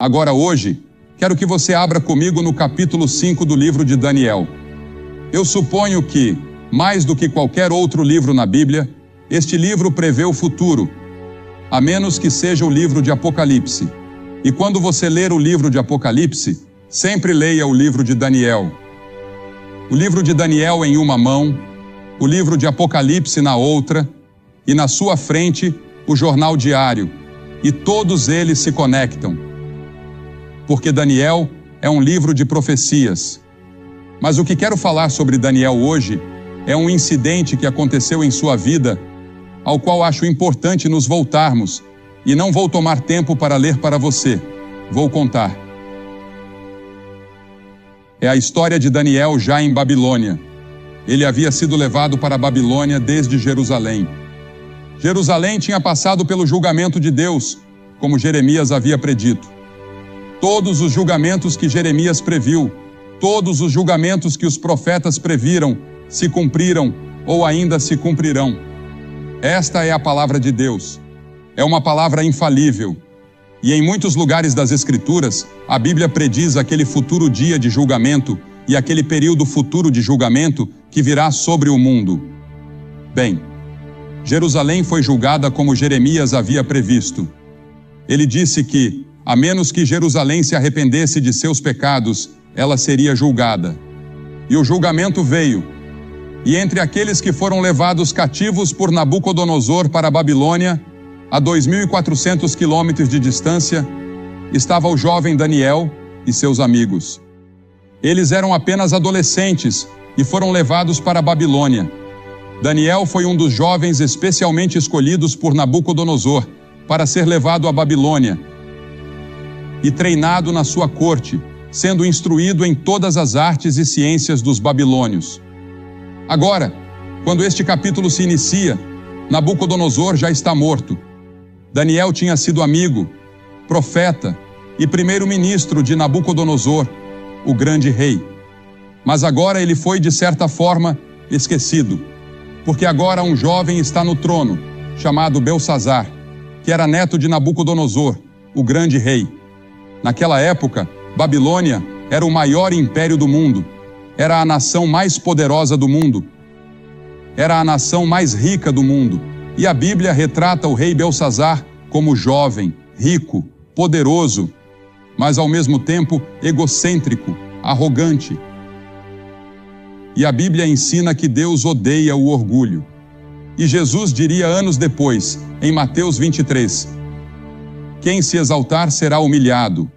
Agora, hoje, quero que você abra comigo no capítulo 5 do livro de Daniel. Eu suponho que, mais do que qualquer outro livro na Bíblia, este livro prevê o futuro, a menos que seja o livro de Apocalipse. E quando você ler o livro de Apocalipse, sempre leia o livro de Daniel. O livro de Daniel em uma mão, o livro de Apocalipse na outra, e na sua frente, o jornal diário, e todos eles se conectam. Porque Daniel é um livro de profecias. Mas o que quero falar sobre Daniel hoje é um incidente que aconteceu em sua vida, ao qual acho importante nos voltarmos, e não vou tomar tempo para ler para você, vou contar. É a história de Daniel já em Babilônia. Ele havia sido levado para a Babilônia desde Jerusalém. Jerusalém tinha passado pelo julgamento de Deus, como Jeremias havia predito. Todos os julgamentos que Jeremias previu, todos os julgamentos que os profetas previram, se cumpriram ou ainda se cumprirão. Esta é a palavra de Deus. É uma palavra infalível. E em muitos lugares das Escrituras, a Bíblia prediz aquele futuro dia de julgamento e aquele período futuro de julgamento que virá sobre o mundo. Bem, Jerusalém foi julgada como Jeremias havia previsto. Ele disse que, a menos que Jerusalém se arrependesse de seus pecados, ela seria julgada. E o julgamento veio. E entre aqueles que foram levados cativos por Nabucodonosor para a Babilônia, a 2.400 quilômetros de distância, estava o jovem Daniel e seus amigos. Eles eram apenas adolescentes e foram levados para a Babilônia. Daniel foi um dos jovens especialmente escolhidos por Nabucodonosor para ser levado à Babilônia e treinado na sua corte, sendo instruído em todas as artes e ciências dos babilônios. Agora, quando este capítulo se inicia, Nabucodonosor já está morto. Daniel tinha sido amigo, profeta e primeiro-ministro de Nabucodonosor, o grande rei. Mas agora ele foi, de certa forma, esquecido, porque agora um jovem está no trono, chamado Belsazar, que era neto de Nabucodonosor, o grande rei. Naquela época, Babilônia era o maior império do mundo, era a nação mais poderosa do mundo, era a nação mais rica do mundo, e a Bíblia retrata o rei Belsazar como jovem, rico, poderoso, mas ao mesmo tempo egocêntrico, arrogante. E a Bíblia ensina que Deus odeia o orgulho. E Jesus diria anos depois, em Mateus 23, quem se exaltar será humilhado.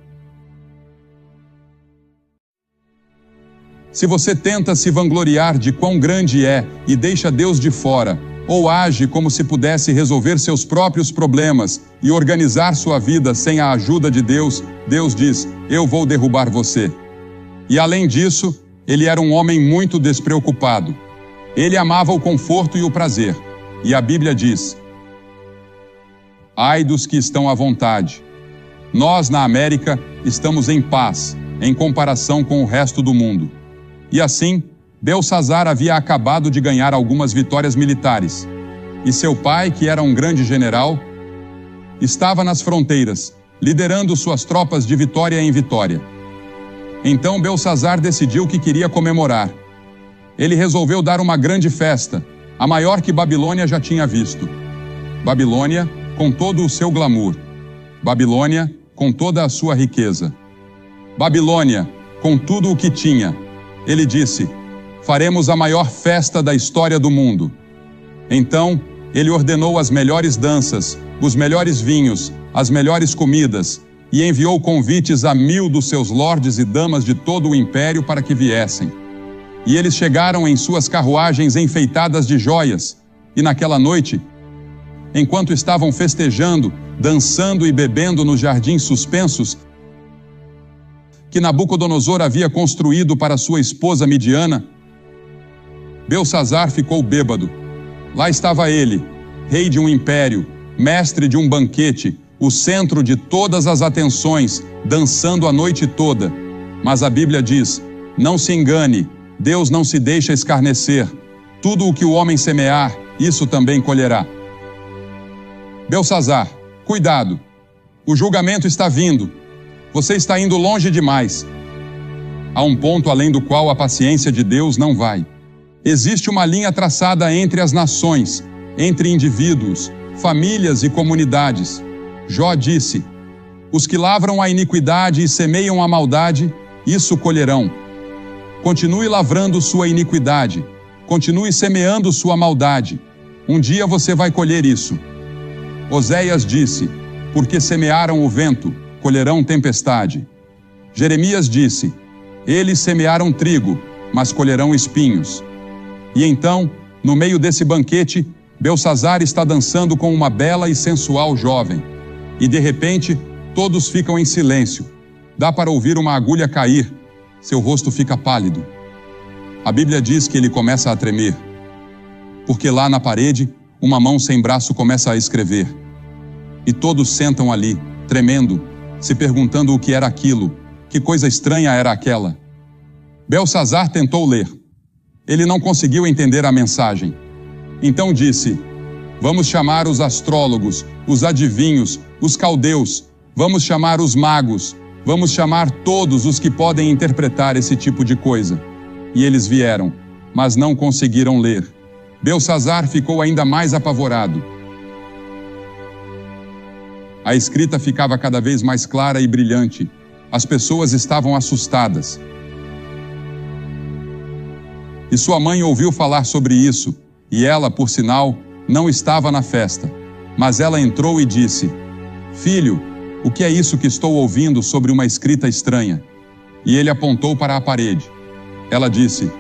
Se você tenta se vangloriar de quão grande é e deixa Deus de fora, ou age como se pudesse resolver seus próprios problemas e organizar sua vida sem a ajuda de Deus, Deus diz, eu vou derrubar você. E além disso, ele era um homem muito despreocupado. Ele amava o conforto e o prazer. E a Bíblia diz, ai dos que estão à vontade. Nós, na América, estamos em paz, em comparação com o resto do mundo. E assim, Belsazar havia acabado de ganhar algumas vitórias militares. E seu pai, que era um grande general, estava nas fronteiras, liderando suas tropas de vitória em vitória. Então Belsazar decidiu que queria comemorar. Ele resolveu dar uma grande festa, a maior que Babilônia já tinha visto. Babilônia com todo o seu glamour. Babilônia com toda a sua riqueza. Babilônia com tudo o que tinha. Ele disse, faremos a maior festa da história do mundo. Então, ele ordenou as melhores danças, os melhores vinhos, as melhores comidas, e enviou convites a 1.000 dos seus lordes e damas de todo o império para que viessem. E eles chegaram em suas carruagens enfeitadas de joias, e naquela noite, enquanto estavam festejando, dançando e bebendo nos jardins suspensos, que Nabucodonosor havia construído para sua esposa Midiana, Belsazar ficou bêbado. Lá estava ele, rei de um império, mestre de um banquete, o centro de todas as atenções, dançando a noite toda. Mas a Bíblia diz, não se engane, Deus não se deixa escarnecer. Tudo o que o homem semear, isso também colherá. Belsazar, cuidado, o julgamento está vindo. Você está indo longe demais. Há um ponto além do qual a paciência de Deus não vai. Existe uma linha traçada entre as nações, entre indivíduos, famílias e comunidades. Jó disse: os que lavram a iniquidade e semeiam a maldade, isso colherão. Continue lavrando sua iniquidade, continue semeando sua maldade. Um dia você vai colher isso. Oséias disse: porque semearam o vento, colherão tempestade. Jeremias disse: eles semearam trigo, mas colherão espinhos. E então, no meio desse banquete, Belsazar está dançando com uma bela e sensual jovem. E de repente, todos ficam em silêncio. Dá para ouvir uma agulha cair. Seu rosto fica pálido. A Bíblia diz que ele começa a tremer. Porque lá na parede, uma mão sem braço começa a escrever. E todos sentam ali, tremendo, se perguntando o que era aquilo, que coisa estranha era aquela. Belsazar tentou ler. Ele não conseguiu entender a mensagem. Então disse: vamos chamar os astrólogos, os adivinhos, os caldeus, vamos chamar os magos, vamos chamar todos os que podem interpretar esse tipo de coisa. E eles vieram, mas não conseguiram ler. Belsazar ficou ainda mais apavorado. A escrita ficava cada vez mais clara e brilhante. As pessoas estavam assustadas. E sua mãe ouviu falar sobre isso, e ela, por sinal, não estava na festa. Mas ela entrou e disse: filho, o que é isso que estou ouvindo sobre uma escrita estranha? E ele apontou para a parede. Ela disse: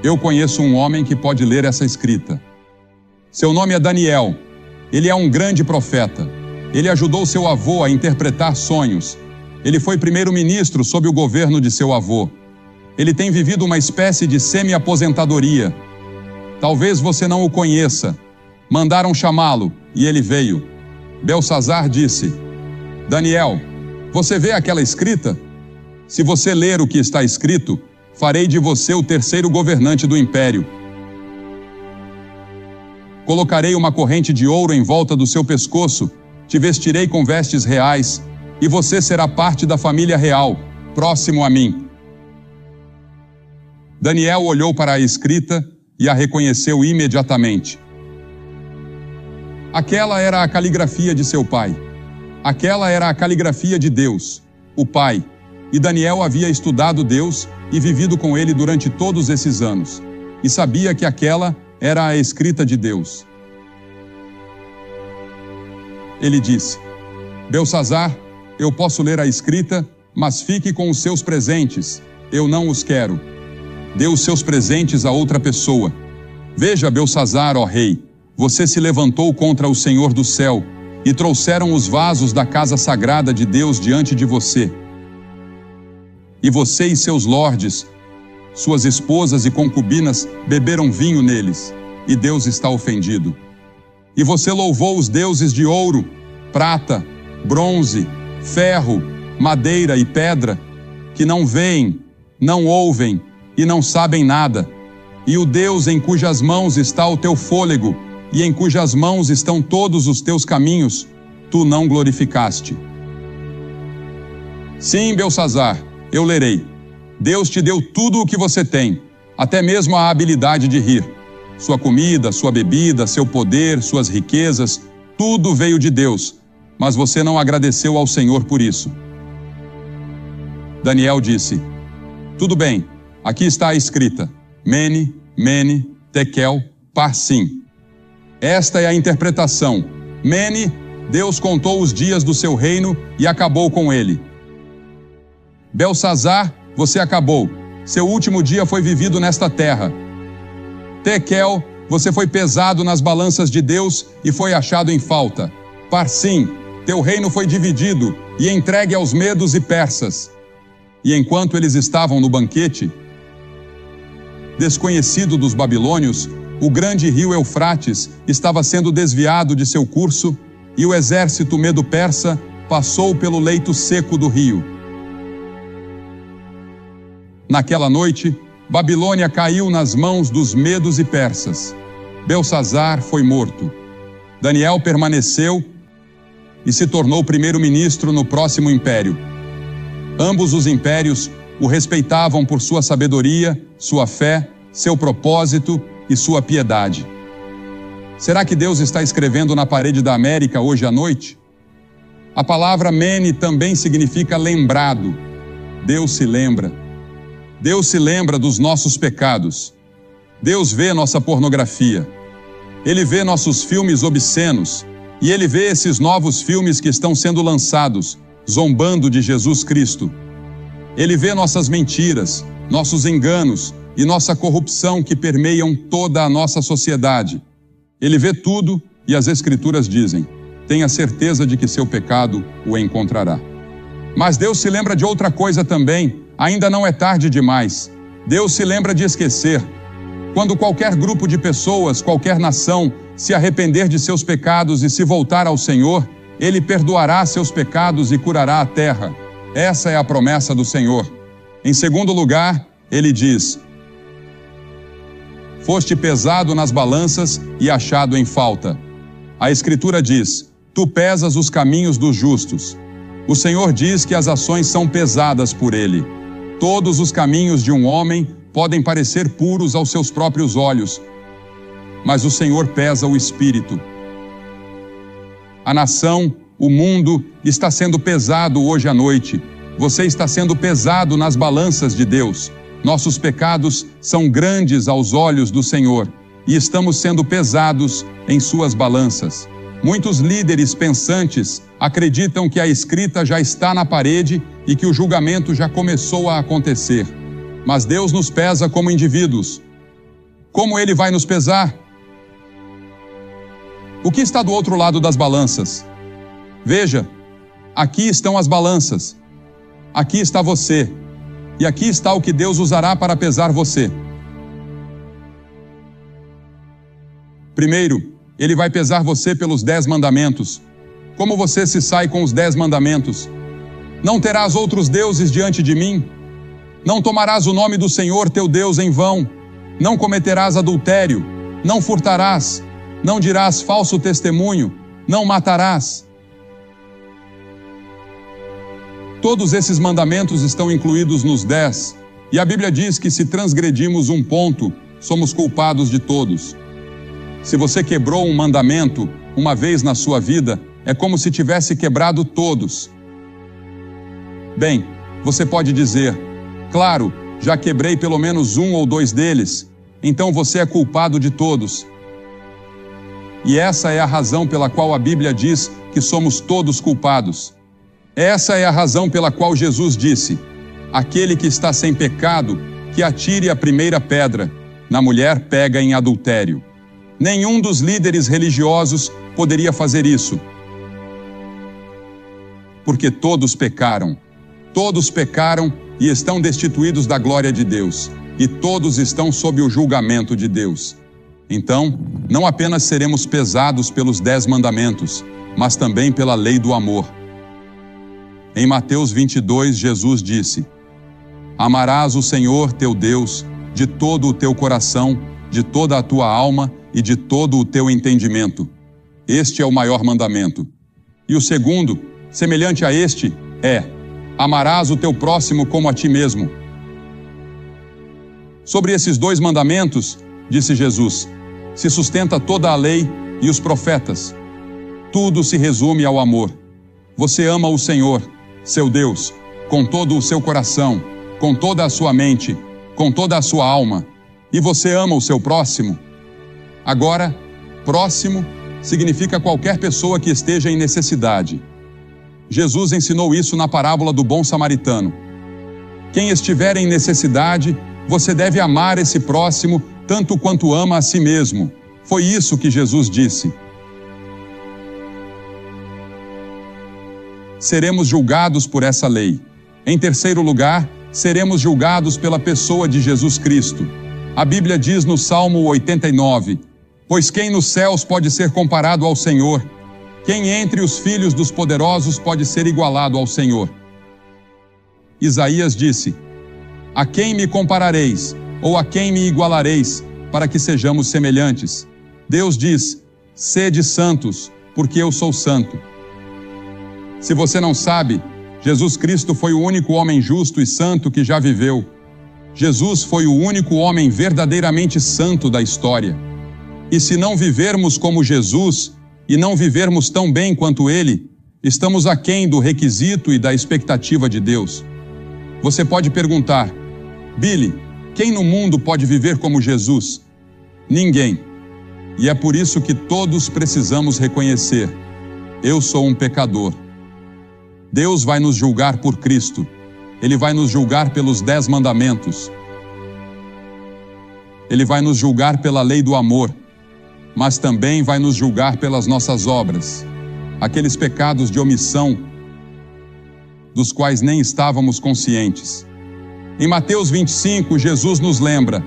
eu conheço um homem que pode ler essa escrita. Seu nome é Daniel. Ele é um grande profeta. Ele ajudou seu avô a interpretar sonhos. Ele foi primeiro-ministro sob o governo de seu avô. Ele tem vivido uma espécie de semi-aposentadoria. Talvez você não o conheça. Mandaram chamá-lo, e ele veio. Belsazar disse: Daniel, você vê aquela escrita? Se você ler o que está escrito, farei de você o terceiro governante do império. Colocarei uma corrente de ouro em volta do seu pescoço, te vestirei com vestes reais, e você será parte da família real, próximo a mim. Daniel olhou para a escrita e a reconheceu imediatamente. Aquela era a caligrafia de seu pai. Aquela era a caligrafia de Deus, o Pai. E Daniel havia estudado Deus e vivido com ele durante todos esses anos. E sabia que aquela era a escrita de Deus. Ele disse: Belsazar, eu posso ler a escrita, mas fique com os seus presentes. Eu não os quero. Dê os seus presentes a outra pessoa. Veja, Belsazar, ó rei, você se levantou contra o Senhor do céu e trouxeram os vasos da casa sagrada de Deus diante de você. E você e seus lordes, suas esposas e concubinas, beberam vinho neles, e Deus está ofendido. E você louvou os deuses de ouro, prata, bronze, ferro, madeira e pedra, que não veem, não ouvem e não sabem nada. E o Deus em cujas mãos está o teu fôlego, e em cujas mãos estão todos os teus caminhos, tu não glorificaste. Sim, Belsazar, eu lerei. Deus te deu tudo o que você tem, até mesmo a habilidade de rir. Sua comida, sua bebida, seu poder, suas riquezas, tudo veio de Deus, mas você não agradeceu ao Senhor por isso. Daniel disse: tudo bem, aqui está a escrita: Mene, Mene, Tekel, Parsim. Esta é a interpretação. Mene, Deus contou os dias do seu reino e acabou com ele. Belsazar, você acabou. Seu último dia foi vivido nesta terra. Tekel, você foi pesado nas balanças de Deus e foi achado em falta. Parsim, teu reino foi dividido e entregue aos medos e persas. E enquanto eles estavam no banquete, desconhecido dos babilônios, o grande rio Eufrates estava sendo desviado de seu curso e o exército medo-persa passou pelo leito seco do rio. Naquela noite, Babilônia caiu nas mãos dos medos e persas. Belsazar foi morto. Daniel permaneceu e se tornou primeiro-ministro no próximo império. Ambos os impérios o respeitavam por sua sabedoria, sua fé, seu propósito e sua piedade. Será que Deus está escrevendo na parede da América hoje à noite? A palavra mene também significa lembrado. Deus se lembra. Deus se lembra dos nossos pecados. Deus vê nossa pornografia. Ele vê nossos filmes obscenos. E Ele vê esses novos filmes que estão sendo lançados, zombando de Jesus Cristo. Ele vê nossas mentiras, nossos enganos e nossa corrupção que permeiam toda a nossa sociedade. Ele vê tudo e as Escrituras dizem: tenha certeza de que seu pecado o encontrará. Mas Deus se lembra de outra coisa também, ainda não é tarde demais. Deus se lembra de esquecer. Quando qualquer grupo de pessoas, qualquer nação, se arrepender de seus pecados e se voltar ao Senhor, Ele perdoará seus pecados e curará a terra. Essa é a promessa do Senhor. Em segundo lugar, Ele diz: foste pesado nas balanças e achado em falta. A Escritura diz: tu pesas os caminhos dos justos. O Senhor diz que as ações são pesadas por Ele. Todos os caminhos de um homem podem parecer puros aos seus próprios olhos, mas o Senhor pesa o espírito. A nação, o mundo, está sendo pesado hoje à noite. Você está sendo pesado nas balanças de Deus. Nossos pecados são grandes aos olhos do Senhor e estamos sendo pesados em suas balanças. Muitos líderes pensantes acreditam que a escrita já está na parede e que o julgamento já começou a acontecer. Mas Deus nos pesa como indivíduos. Como Ele vai nos pesar? O que está do outro lado das balanças? Veja, aqui estão as balanças. Aqui está você. E aqui está o que Deus usará para pesar você. Primeiro, Ele vai pesar você pelos 10 mandamentos. Como você se sai com os 10 mandamentos? Não terás outros deuses diante de mim. Não tomarás o nome do Senhor teu Deus em vão. Não cometerás adultério. Não furtarás. Não dirás falso testemunho. Não matarás. Todos esses mandamentos estão incluídos nos 10. E a Bíblia diz que se transgredimos um ponto, somos culpados de todos. Se você quebrou um mandamento uma vez na sua vida, é como se tivesse quebrado todos. Bem, você pode dizer: claro, já quebrei pelo menos 1 ou 2 deles, então você é culpado de todos. E essa é a razão pela qual a Bíblia diz que somos todos culpados. Essa é a razão pela qual Jesus disse: aquele que está sem pecado, que atire a primeira pedra. Na mulher pega em adultério. Nenhum dos líderes religiosos poderia fazer isso. Porque todos pecaram. Todos pecaram e estão destituídos da glória de Deus. E todos estão sob o julgamento de Deus. Então, não apenas seremos pesados pelos 10 mandamentos, mas também pela lei do amor. Em Mateus 22, Jesus disse: amarás o Senhor teu Deus de todo o teu coração, de toda a tua alma e de todo o teu entendimento. Este é o maior mandamento. E o segundo, semelhante a este, é: amarás o teu próximo como a ti mesmo. Sobre esses 2 mandamentos, disse Jesus, se sustenta toda a lei e os profetas. Tudo se resume ao amor. Você ama o Senhor, seu Deus, com todo o seu coração, com toda a sua mente, com toda a sua alma. E você ama o seu próximo? Agora, próximo significa qualquer pessoa que esteja em necessidade. Jesus ensinou isso na parábola do bom samaritano. Quem estiver em necessidade, você deve amar esse próximo tanto quanto ama a si mesmo. Foi isso que Jesus disse. Seremos julgados por essa lei. Em terceiro lugar, seremos julgados pela pessoa de Jesus Cristo. A Bíblia diz no Salmo 89, pois quem nos céus pode ser comparado ao Senhor? Quem entre os filhos dos poderosos pode ser igualado ao Senhor? Isaías disse, a quem me comparareis, ou a quem me igualareis, para que sejamos semelhantes? Deus diz, sede santos, porque eu sou santo. Se você não sabe, Jesus Cristo foi o único homem justo e santo que já viveu. Jesus foi o único homem verdadeiramente santo da história. E se não vivermos como Jesus e não vivermos tão bem quanto Ele, estamos aquém do requisito e da expectativa de Deus. Você pode perguntar: Billy, quem no mundo pode viver como Jesus? Ninguém. E é por isso que todos precisamos reconhecer: eu sou um pecador. Deus vai nos julgar por Cristo. Ele vai nos julgar pelos 10 mandamentos. Ele vai nos julgar pela lei do amor, mas também vai nos julgar pelas nossas obras, aqueles pecados de omissão dos quais nem estávamos conscientes. Em Mateus 25, Jesus nos lembra: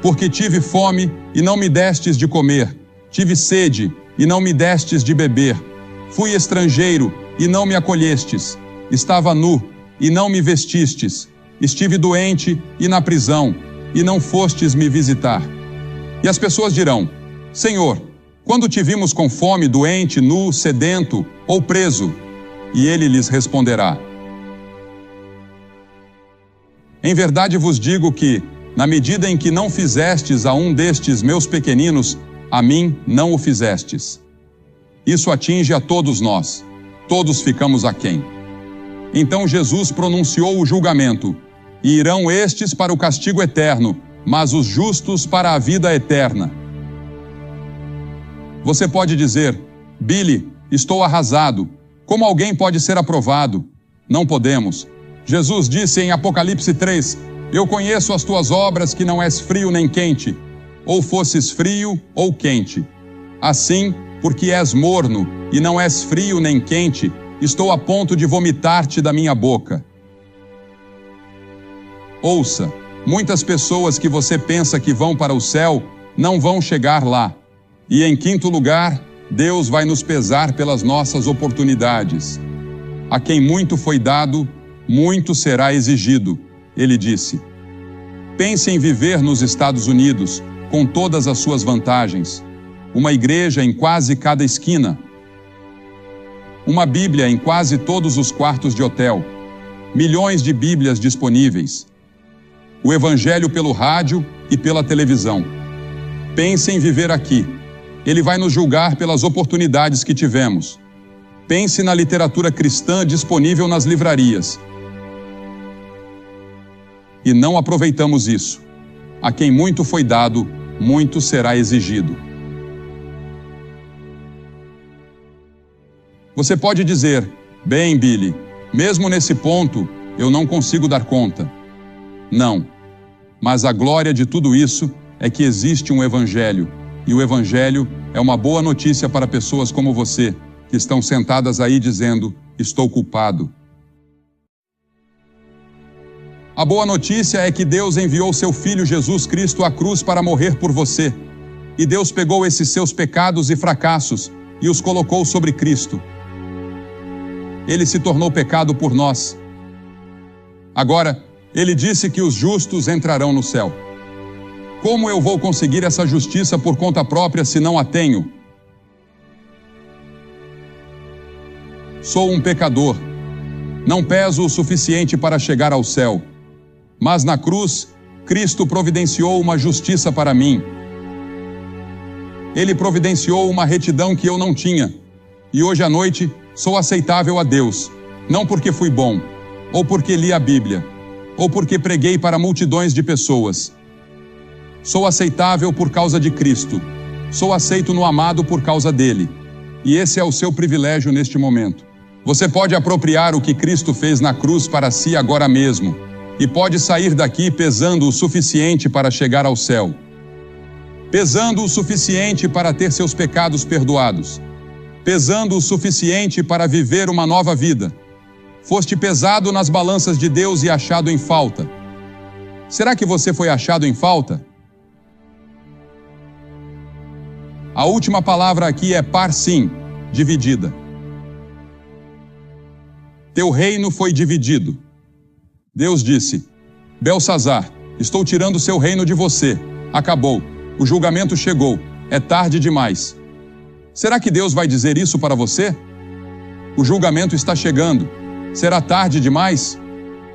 porque tive fome e não me destes de comer, tive sede e não me destes de beber, fui estrangeiro e não me acolhestes, estava nu e não me vestistes, estive doente e na prisão, e não fostes me visitar. E as pessoas dirão: Senhor, quando te vimos com fome, doente, nu, sedento ou preso? E ele lhes responderá: em verdade vos digo que, na medida em que não fizestes a um destes meus pequeninos, a mim não o fizestes. Isso atinge a todos nós. Todos ficamos aquém. Então Jesus pronunciou o julgamento: e irão estes para o castigo eterno, mas os justos para a vida eterna. Você pode dizer: Billy, estou arrasado. Como alguém pode ser aprovado? Não podemos. Jesus disse em Apocalipse 3, eu conheço as tuas obras, que não és frio nem quente, ou fosses frio ou quente. Assim, porque és morno e não és frio nem quente, estou a ponto de vomitar-te da minha boca. Ouça, muitas pessoas que você pensa que vão para o céu, não vão chegar lá. E em quinto lugar, Deus vai nos pesar pelas nossas oportunidades. A quem muito foi dado, muito será exigido, ele disse. Pense em viver nos Estados Unidos, com todas as suas vantagens. Uma igreja em quase cada esquina. Uma Bíblia em quase todos os quartos de hotel. Milhões de Bíblias disponíveis. O Evangelho pelo rádio e pela televisão. Pense em viver aqui. Ele vai nos julgar pelas oportunidades que tivemos. Pense na literatura cristã disponível nas livrarias. E não aproveitamos isso. A quem muito foi dado, muito será exigido. Você pode dizer: bem, Billy, mesmo nesse ponto, eu não consigo dar conta. Não. Mas a glória de tudo isso é que existe um Evangelho. E o Evangelho é uma boa notícia para pessoas como você, que estão sentadas aí dizendo: estou culpado. A boa notícia é que Deus enviou seu Filho Jesus Cristo à cruz para morrer por você. E Deus pegou esses seus pecados e fracassos e os colocou sobre Cristo. Ele se tornou pecado por nós. Agora, Ele disse que os justos entrarão no céu. Como eu vou conseguir essa justiça por conta própria se não a tenho? Sou um pecador. Não peso o suficiente para chegar ao céu. Mas na cruz, Cristo providenciou uma justiça para mim. Ele providenciou uma retidão que eu não tinha. E hoje à noite, sou aceitável a Deus, não porque fui bom, ou porque li a Bíblia, ou porque preguei para multidões de pessoas. Sou aceitável por causa de Cristo. Sou aceito no amado por causa dele. E esse é o seu privilégio neste momento. Você pode apropriar o que Cristo fez na cruz para si agora mesmo. E pode sair daqui pesando o suficiente para chegar ao céu. Pesando o suficiente para ter seus pecados perdoados. Pesando o suficiente para viver uma nova vida. Foste pesado nas balanças de Deus e achado em falta. Será que você foi achado em falta? A última palavra aqui é parsim, dividida. Teu reino foi dividido. Deus disse: Belsazar, estou tirando seu reino de você. Acabou. O julgamento chegou. É tarde demais. Será que Deus vai dizer isso para você? O julgamento está chegando. Será tarde demais?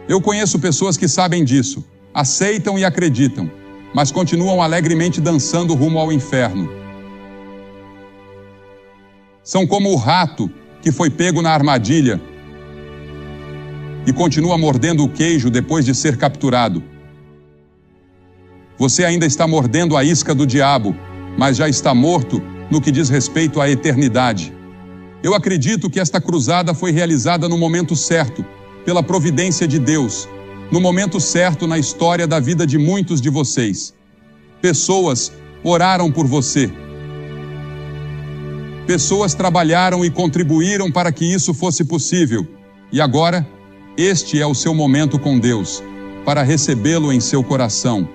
Eu conheço pessoas que sabem disso, aceitam e acreditam, mas continuam alegremente dançando rumo ao inferno. São como o rato que foi pego na armadilha e continua mordendo o queijo depois de ser capturado. Você ainda está mordendo a isca do diabo, mas já está morto no que diz respeito à eternidade. Eu acredito que esta cruzada foi realizada no momento certo, pela providência de Deus, no momento certo na história da vida de muitos de vocês. Pessoas oraram por você. Pessoas trabalharam e contribuíram para que isso fosse possível. E agora, este é o seu momento com Deus, para recebê-lo em seu coração,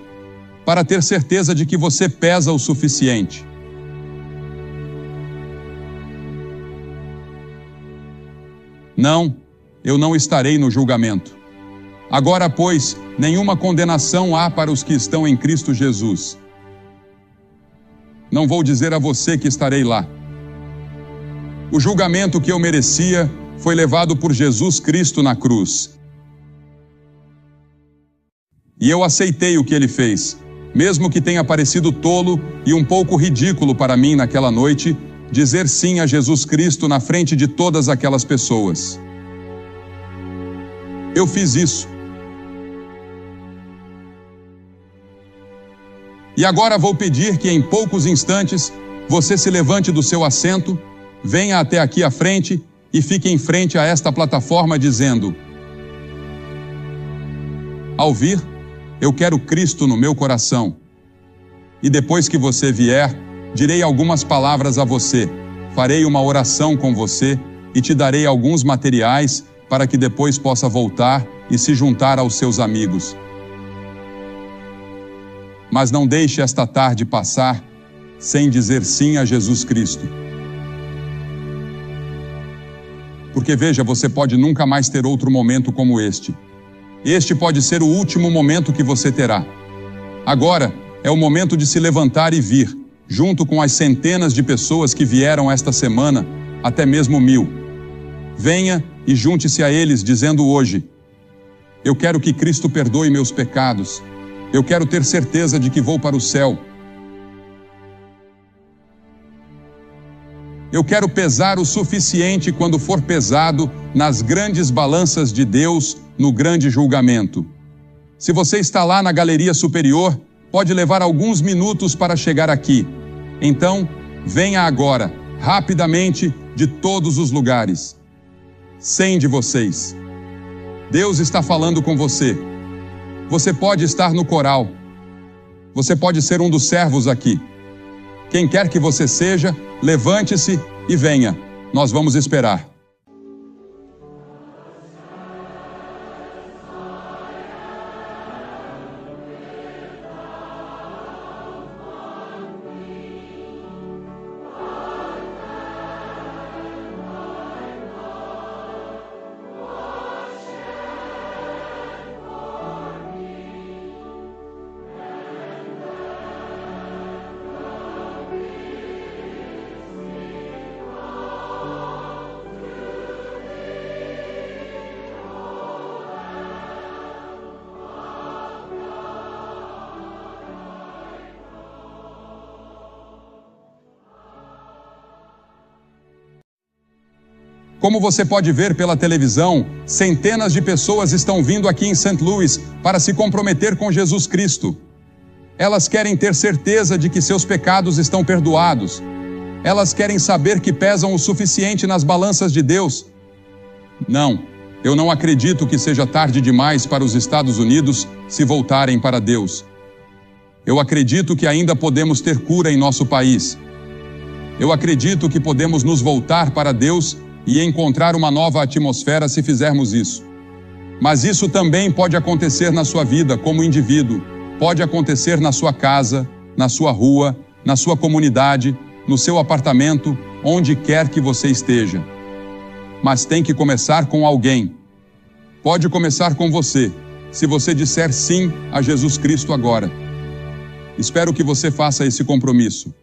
para ter certeza de que você pesa o suficiente. Não, eu não estarei no julgamento. Agora, pois, nenhuma condenação há para os que estão em Cristo Jesus. Não vou dizer a você que estarei lá. O julgamento que eu merecia foi levado por Jesus Cristo na cruz. E eu aceitei o que ele fez, mesmo que tenha parecido tolo e um pouco ridículo para mim naquela noite, dizer sim a Jesus Cristo na frente de todas aquelas pessoas. Eu fiz isso. E agora vou pedir que em poucos instantes você se levante do seu assento, venha até aqui à frente e fique em frente a esta plataforma dizendo: ao vir, eu quero Cristo no meu coração. E depois que você vier, direi algumas palavras a você, farei uma oração com você e te darei alguns materiais para que depois possa voltar e se juntar aos seus amigos. Mas não deixe esta tarde passar sem dizer sim a Jesus Cristo. Porque veja, você pode nunca mais ter outro momento como este. Este pode ser o último momento que você terá. Agora é o momento de se levantar e vir, junto com as centenas de pessoas que vieram esta semana, até mesmo 1000. Venha e junte-se a eles dizendo hoje: eu quero que Cristo perdoe meus pecados. Eu quero ter certeza de que vou para o céu. Eu quero pesar o suficiente quando for pesado nas grandes balanças de Deus no grande julgamento. Se você está lá na galeria superior, pode levar alguns minutos para chegar aqui. Então, venha agora, rapidamente, de todos os lugares. 100 de vocês. Deus está falando com você. Você pode estar no coral. Você pode ser um dos servos aqui. Quem quer que você seja, levante-se e venha. Nós vamos esperar. Como você pode ver pela televisão, centenas de pessoas estão vindo aqui em St. Louis para se comprometer com Jesus Cristo. Elas querem ter certeza de que seus pecados estão perdoados. Elas querem saber que pesam o suficiente nas balanças de Deus. Não, eu não acredito que seja tarde demais para os Estados Unidos se voltarem para Deus. Eu acredito que ainda podemos ter cura em nosso país. Eu acredito que podemos nos voltar para Deus e encontrar uma nova atmosfera se fizermos isso. Mas isso também pode acontecer na sua vida como indivíduo, pode acontecer na sua casa, na sua rua, na sua comunidade, no seu apartamento, onde quer que você esteja. Mas tem que começar com alguém. Pode começar com você, se você disser sim a Jesus Cristo agora. Espero que você faça esse compromisso.